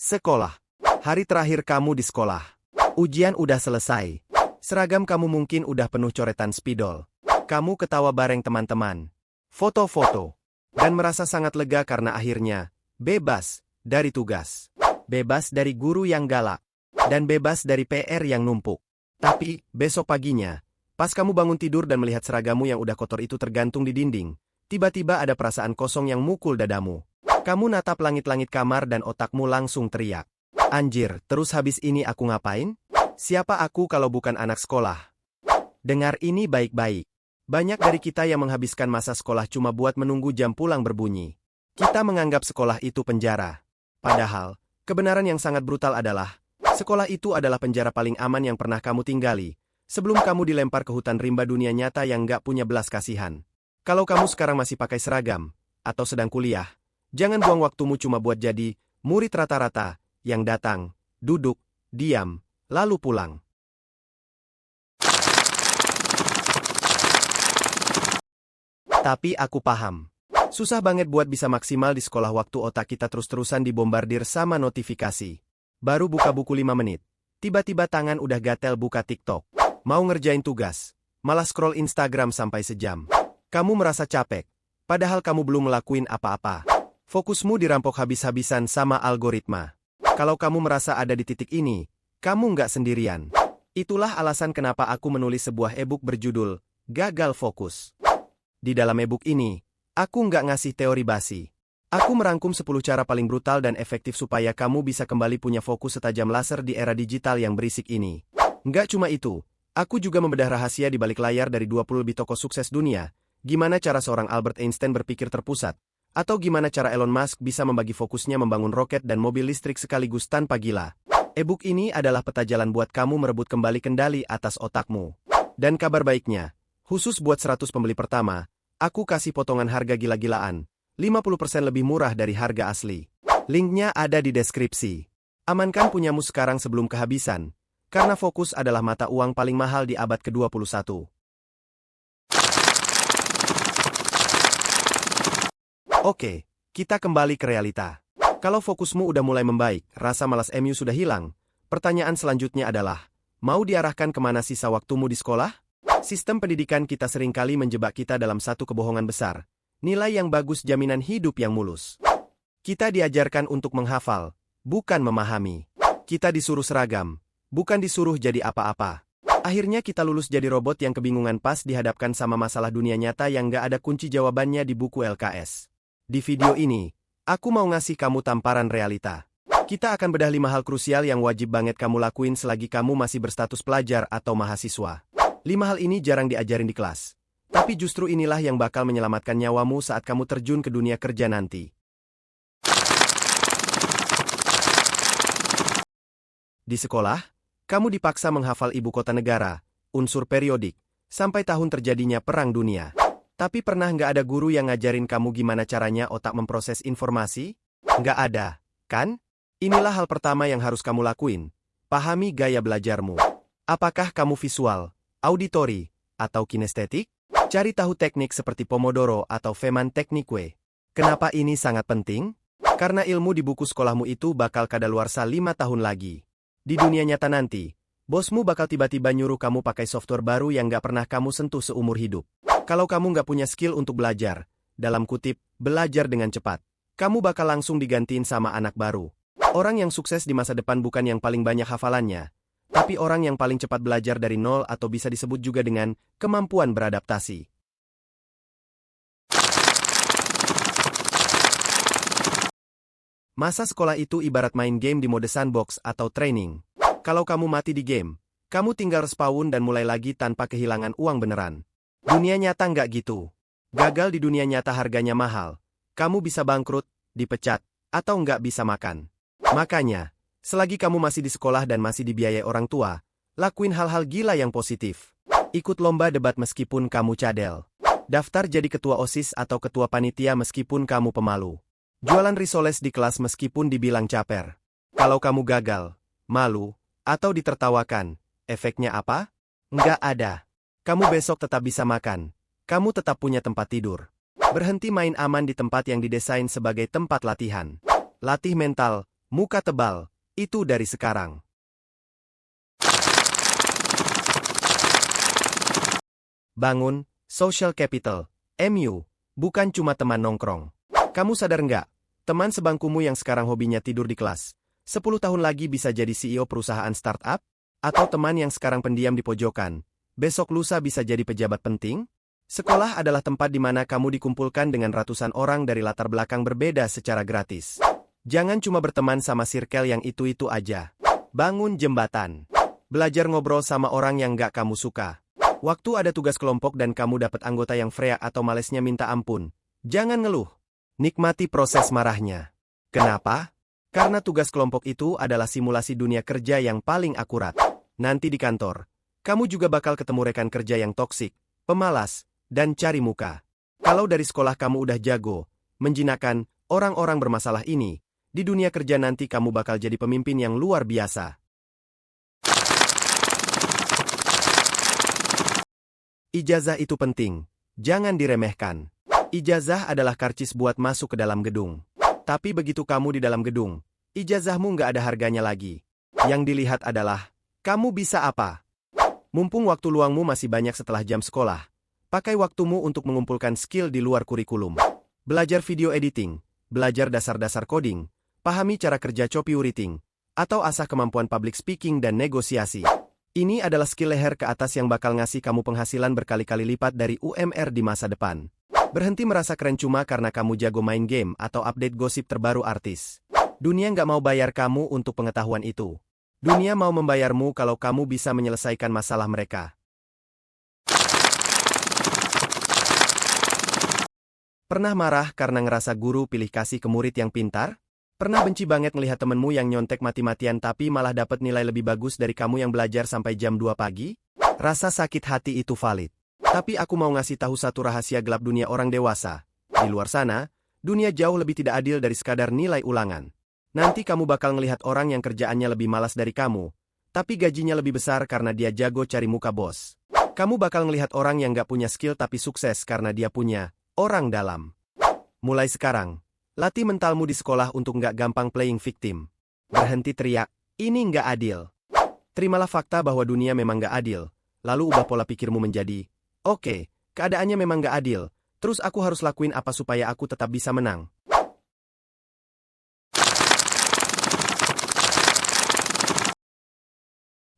Sekolah. Hari terakhir kamu di sekolah. Ujian udah selesai. Seragam kamu mungkin udah penuh coretan spidol. Kamu ketawa bareng teman-teman. Foto-foto. Dan merasa sangat lega karena akhirnya bebas dari tugas. Bebas dari guru yang galak. Dan bebas dari PR yang numpuk. Tapi, besok paginya, pas kamu bangun tidur dan melihat seragamu yang udah kotor itu tergantung di dinding, tiba-tiba ada perasaan kosong yang mukul dadamu. Kamu natap langit-langit kamar dan otakmu langsung teriak. Anjir, terus habis ini aku ngapain? Siapa aku kalau bukan anak sekolah? Dengar ini baik-baik. Banyak dari kita yang menghabiskan masa sekolah cuma buat menunggu jam pulang berbunyi. Kita menganggap sekolah itu penjara. Padahal, kebenaran yang sangat brutal adalah, sekolah itu adalah penjara paling aman yang pernah kamu tinggali, sebelum kamu dilempar ke hutan rimba dunia nyata yang gak punya belas kasihan. Kalau kamu sekarang masih pakai seragam, atau sedang kuliah, jangan buang waktumu cuma buat jadi murid rata-rata yang datang, duduk, diam, lalu pulang. Tapi aku paham. Susah banget buat bisa maksimal di sekolah waktu otak kita terus-terusan dibombardir sama notifikasi. Baru buka buku 5 menit. Tiba-tiba tangan udah gatel buka TikTok. Mau ngerjain tugas. Malah scroll Instagram sampai sejam. Kamu merasa capek. Padahal kamu belum ngelakuin apa-apa. Fokusmu dirampok habis-habisan sama algoritma. Kalau kamu merasa ada di titik ini, kamu nggak sendirian. Itulah alasan kenapa aku menulis sebuah e-book berjudul Gagal Fokus. Di dalam e-book ini, aku nggak ngasih teori basi. Aku merangkum 10 cara paling brutal dan efektif supaya kamu bisa kembali punya fokus setajam laser di era digital yang berisik ini. Nggak cuma itu, aku juga membedah rahasia di balik layar dari 20 lebih tokoh sukses dunia, gimana cara seorang Albert Einstein berpikir terpusat, atau gimana cara Elon Musk bisa membagi fokusnya membangun roket dan mobil listrik sekaligus tanpa gila. E-book ini adalah peta jalan buat kamu merebut kembali kendali atas otakmu. Dan kabar baiknya, khusus buat 100 pembeli pertama, aku kasih potongan harga gila-gilaan, 50% lebih murah dari harga asli. Linknya ada di deskripsi. Amankan punyamu sekarang sebelum kehabisan, karena fokus adalah mata uang paling mahal di abad ke-21. Oke, kita kembali ke realita. Kalau fokusmu udah mulai membaik, rasa malas MU sudah hilang, pertanyaan selanjutnya adalah, mau diarahkan kemana sisa waktumu di sekolah? Sistem pendidikan kita seringkali menjebak kita dalam satu kebohongan besar. Nilai yang bagus jaminan hidup yang mulus. Kita diajarkan untuk menghafal, bukan memahami. Kita disuruh seragam, bukan disuruh jadi apa-apa. Akhirnya kita lulus jadi robot yang kebingungan pas dihadapkan sama masalah dunia nyata yang gak ada kunci jawabannya di buku LKS. Di video ini, aku mau ngasih kamu tamparan realita. Kita akan bedah 5 hal krusial yang wajib banget kamu lakuin selagi kamu masih berstatus pelajar atau mahasiswa. 5 hal ini jarang diajarin di kelas. Tapi justru inilah yang bakal menyelamatkan nyawamu saat kamu terjun ke dunia kerja nanti. Di sekolah, kamu dipaksa menghafal ibu kota negara, unsur periodik, sampai tahun terjadinya Perang Dunia. Tapi pernah nggak ada guru yang ngajarin kamu gimana caranya otak memproses informasi? Nggak ada, kan? Inilah hal pertama yang harus kamu lakuin. Pahami gaya belajarmu. Apakah kamu visual, auditori, atau kinestetik? Cari tahu teknik seperti Pomodoro atau Feynman Technique. Kenapa ini sangat penting? Karena ilmu di buku sekolahmu itu bakal kadaluarsa 5 tahun lagi. Di dunia nyata nanti, bosmu bakal tiba-tiba nyuruh kamu pakai software baru yang nggak pernah kamu sentuh seumur hidup. Kalau kamu nggak punya skill untuk belajar, dalam kutip, belajar dengan cepat, kamu bakal langsung digantiin sama anak baru. Orang yang sukses di masa depan bukan yang paling banyak hafalannya, tapi orang yang paling cepat belajar dari nol atau bisa disebut juga dengan kemampuan beradaptasi. Masa sekolah itu ibarat main game di mode sandbox atau training. Kalau kamu mati di game, kamu tinggal respawn dan mulai lagi tanpa kehilangan uang beneran. Dunia nyata nggak gitu. Gagal di dunia nyata harganya mahal. Kamu bisa bangkrut, dipecat, atau nggak bisa makan. Makanya, selagi kamu masih di sekolah dan masih dibiayai orang tua, lakuin hal-hal gila yang positif. Ikut lomba debat meskipun kamu cadel. Daftar jadi ketua OSIS atau ketua panitia meskipun kamu pemalu. Jualan risoles di kelas meskipun dibilang caper. Kalau kamu gagal, malu, atau ditertawakan, efeknya apa? Nggak ada. Kamu besok tetap bisa makan. Kamu tetap punya tempat tidur. Berhenti main aman di tempat yang didesain sebagai tempat latihan. Latih mental, Muka tebal, itu dari sekarang. Bangun, social capital, MU, bukan cuma teman nongkrong. Kamu sadar nggak? Teman sebangkumu yang sekarang hobinya tidur di kelas, 10 tahun lagi bisa jadi CEO perusahaan startup? Atau teman yang sekarang pendiam di pojokan, besok lusa bisa jadi pejabat penting? Sekolah adalah tempat di mana kamu dikumpulkan dengan ratusan orang dari latar belakang berbeda secara gratis. Jangan cuma berteman sama circle yang itu-itu aja. Bangun jembatan. Belajar ngobrol sama orang yang nggak kamu suka. Waktu ada tugas kelompok dan kamu dapat anggota yang freak atau malesnya minta ampun, jangan ngeluh. Nikmati proses marahnya. Kenapa? Karena tugas kelompok itu adalah simulasi dunia kerja yang paling akurat. Nanti di kantor, kamu juga bakal ketemu rekan kerja yang toksik, pemalas, dan cari muka. Kalau dari sekolah kamu udah jago menjinakkan orang-orang bermasalah ini, di dunia kerja nanti kamu bakal jadi pemimpin yang luar biasa. Ijazah itu penting, jangan diremehkan. Ijazah adalah karcis buat masuk ke dalam gedung. Tapi begitu kamu di dalam gedung, ijazahmu nggak ada harganya lagi. Yang dilihat adalah, kamu bisa apa? Mumpung waktu luangmu masih banyak setelah jam sekolah, pakai waktumu untuk mengumpulkan skill di luar kurikulum. Belajar video editing, belajar dasar-dasar coding, pahami cara kerja copywriting, atau asah kemampuan public speaking dan negosiasi. Ini adalah skill leher ke atas yang bakal ngasih kamu penghasilan berkali-kali lipat dari UMR di masa depan. Berhenti merasa keren cuma karena kamu jago main game atau update gosip terbaru artis. Dunia nggak mau bayar kamu untuk pengetahuan itu. Dunia mau membayarmu kalau kamu bisa menyelesaikan masalah mereka. Pernah marah karena ngerasa guru pilih kasih ke murid yang pintar? Pernah benci banget melihat temenmu yang nyontek mati-matian tapi malah dapat nilai lebih bagus dari kamu yang belajar sampai jam 2 pagi? Rasa sakit hati itu valid. Tapi aku mau ngasih tahu satu rahasia gelap dunia orang dewasa. Di luar sana, dunia jauh lebih tidak adil dari sekadar nilai ulangan. Nanti kamu bakal ngelihat orang yang kerjaannya lebih malas dari kamu, tapi gajinya lebih besar karena dia jago cari muka bos. Kamu bakal ngelihat orang yang gak punya skill tapi sukses karena dia punya orang dalam. Mulai sekarang, latih mentalmu di sekolah untuk nggak gampang playing victim. Berhenti teriak, ini nggak adil. Terimalah fakta bahwa dunia memang nggak adil, lalu ubah pola pikirmu menjadi, oke, keadaannya memang nggak adil, terus aku harus lakuin apa supaya aku tetap bisa menang.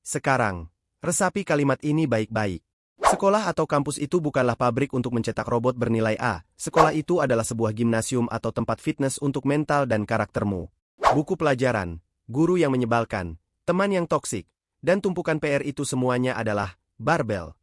Sekarang, resapi kalimat ini baik-baik. Sekolah atau kampus itu bukanlah pabrik untuk mencetak robot bernilai A. Sekolah itu adalah sebuah gimnasium atau tempat fitness untuk mental dan karaktermu. Buku pelajaran, guru yang menyebalkan, teman yang toksik, dan tumpukan PR itu semuanya adalah barbel.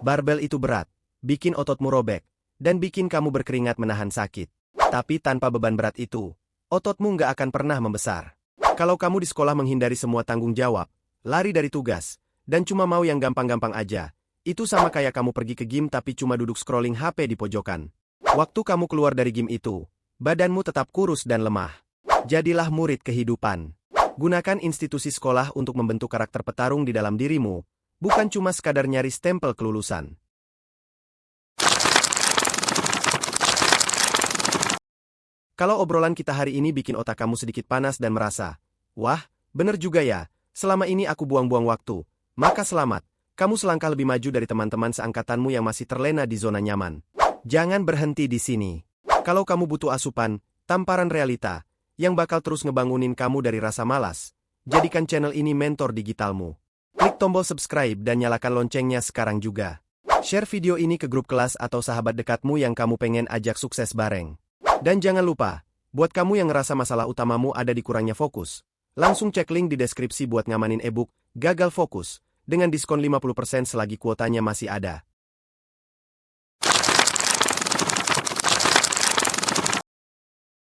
Barbel itu berat, bikin ototmu robek, dan bikin kamu berkeringat menahan sakit. Tapi tanpa beban berat itu, ototmu nggak akan pernah membesar. Kalau kamu di sekolah menghindari semua tanggung jawab, lari dari tugas, dan cuma mau yang gampang-gampang aja, itu sama kayak kamu pergi ke gym tapi cuma duduk scrolling HP di pojokan. Waktu kamu keluar dari gym itu, badanmu tetap kurus dan lemah. Jadilah murid kehidupan. Gunakan institusi sekolah untuk membentuk karakter petarung di dalam dirimu, bukan cuma sekadar nyari stempel kelulusan. Kalau obrolan kita hari ini bikin otak kamu sedikit panas dan merasa, wah, bener juga ya, selama ini aku buang-buang waktu, maka selamat. Kamu selangkah lebih maju dari teman-teman seangkatanmu yang masih terlena di zona nyaman. Jangan berhenti di sini. Kalau kamu butuh asupan, tamparan realita, yang bakal terus ngebangunin kamu dari rasa malas, jadikan channel ini mentor digitalmu. Klik tombol subscribe dan nyalakan loncengnya sekarang juga. Share video ini ke grup kelas atau sahabat dekatmu yang kamu pengen ajak sukses bareng. Dan jangan lupa, buat kamu yang ngerasa masalah utamamu ada di kurangnya fokus, langsung cek link di deskripsi buat ngamanin ebook Gagal Fokus, dengan diskon 50% selagi kuotanya masih ada.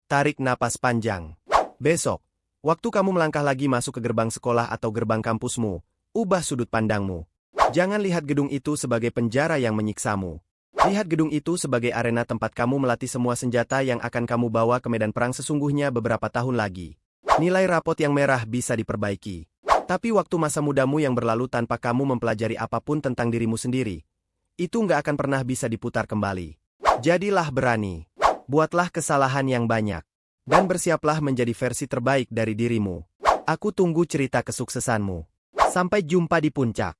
Tarik napas panjang. Besok, waktu kamu melangkah lagi masuk ke gerbang sekolah atau gerbang kampusmu, ubah sudut pandangmu. Jangan lihat gedung itu sebagai penjara yang menyiksamu. Lihat gedung itu sebagai arena tempat kamu melatih semua senjata yang akan kamu bawa ke medan perang sesungguhnya beberapa tahun lagi. Nilai rapot yang merah bisa diperbaiki. Tapi waktu masa mudamu yang berlalu tanpa kamu mempelajari apapun tentang dirimu sendiri, itu nggak akan pernah bisa diputar kembali. Jadilah berani. Buatlah kesalahan yang banyak. Dan bersiaplah menjadi versi terbaik dari dirimu. Aku tunggu cerita kesuksesanmu. Sampai jumpa di puncak.